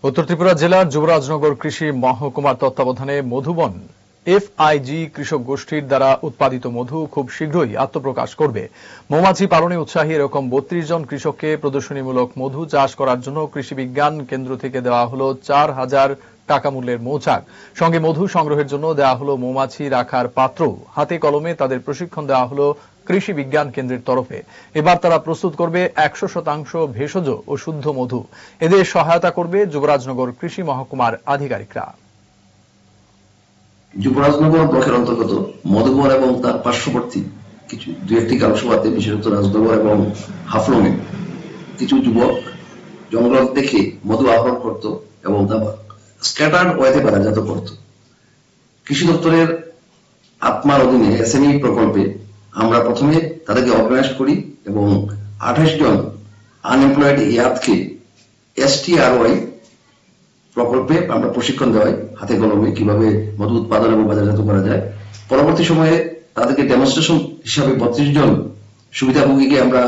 উত্তর ত্রিপুরা জেলার যুবরাজনগর কৃষি মহকুমার তত্ত্বাবধানে মধুবন এফআইজি কৃষক গোষ্ঠীর দ্বারা উৎপাদিত মধু খুব শীঘ্রই আত্মপ্রকাশ করবে। মৌমাছি পালনে উৎসাহী এরকম ৩২ জন কৃষককে প্রদর্শনীমূলক মধু চাষ করার জন্য কৃষি বিজ্ঞান কেন্দ্র থেকে দেওয়া হল ৪,০০০ টাকা মূল্যের মৌচাক। সঙ্গে মধু সংগ্রহের জন্য দেওয়া হল মৌমাছি রাখার পাত্র। হাতে কলমে তাদের প্রশিক্ষণ দেওয়া হল কৃষি বিজ্ঞান কেন্দ্রের তরফে। এবার তারা প্রস্তুত করবে ১০০% ভেষজ ও শুদ্ধ মধু। এদের সহায়তা করবে যুবরাজনগর কৃষি মহকুমার আধিকারিকরা। যুবরাজনগর ব্লকের অন্তর্গত মধুবন এবং তার পার্শ্ববর্তী কিছু দুই একটি কালসভাতে, বিশেষত রাজনগর এবং হাফলংয়ে কিছু যুবক জঙ্গল দেখে মধু আহরণ করত এবং তা স্ক্যাটার্ড ওয়েতে বাজারজাত করত। কৃষি দপ্তরের আত্মার অধীনে এসএমই প্রকল্পে আমরা প্রথমে তাদেরকে অর্গানাইজ করি এবং ২৮ জন আনএমপ্লয়েড ইয়াথকে STRY প্রকল্পে আমরা প্রশিক্ষণ দেওয়াই হাতে কলমে কিভাবে মধু উৎপাদন এবং বাজারজাত করা যায়। পরবর্তী সময়ে তাদেরকে ডেমনস্ট্রেশন হিসাবে ৩২ জন সুবিধাভোগীকে আমরা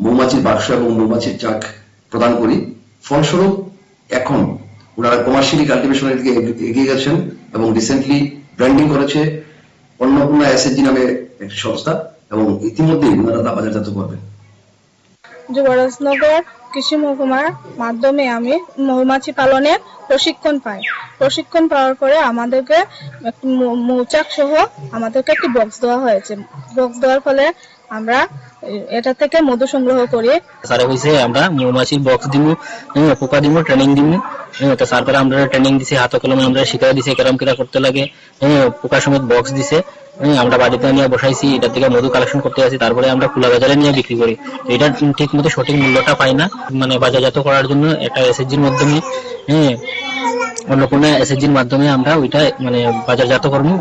মৌমাছির বাক্স এবং মৌমাছির চাক প্রদান করি। ফলস্বরূপ এখন ওনারা কমার্শিয়ালি কাল্টিভেশনের দিকে এগিয়ে গেছেন এবং রিসেন্টলি ব্র্যান্ডিং করেছে অন্নপূর্ণা SHG নামে একটি সংস্থা এবং ইতিমধ্যেই ওনারা তা বাজারজাত করবেন। যুবরাজনগর কৃষি মহকুমার মাধ্যমে আমি মৌমাছি পালনের প্রশিক্ষণ পাই। প্রশিক্ষণ পাওয়ার পরে আমাদেরকে মৌচাক সহ আমাদেরকে একটি বক্স দেওয়া হয়েছে। বক্স দেওয়ার ফলে আমরা এটা থেকে মধু সংগ্রহ করি। স্যার হয়েছে আমরা মৌমাছির বক্স দিব, পোকা দিব, ট্রেনিং দিব। তো তারপরে আমরা ট্রেনিং দিছি, হাতে কলমে আমরা শিখাই দিছি কেরম কিরা করতে লাগে। পোকা সমেত বক্স দিছে, আমরা বাড়িতে নিয়ে বসাইছি, এটা থেকে মধু কালেকশন করতে আসি, তারপরে আমরা খোলা বাজারে নিয়ে বিক্রি করি। এটা ঠিক মতো সঠিক মূল্যটা পাই না। মানে বাজারজাত করার জন্য একটা SHGর মাধ্যমে, অন্নপূর্ণা SHGর মাধ্যমে আমরা ওইটা মানে বাজারজাত করবো।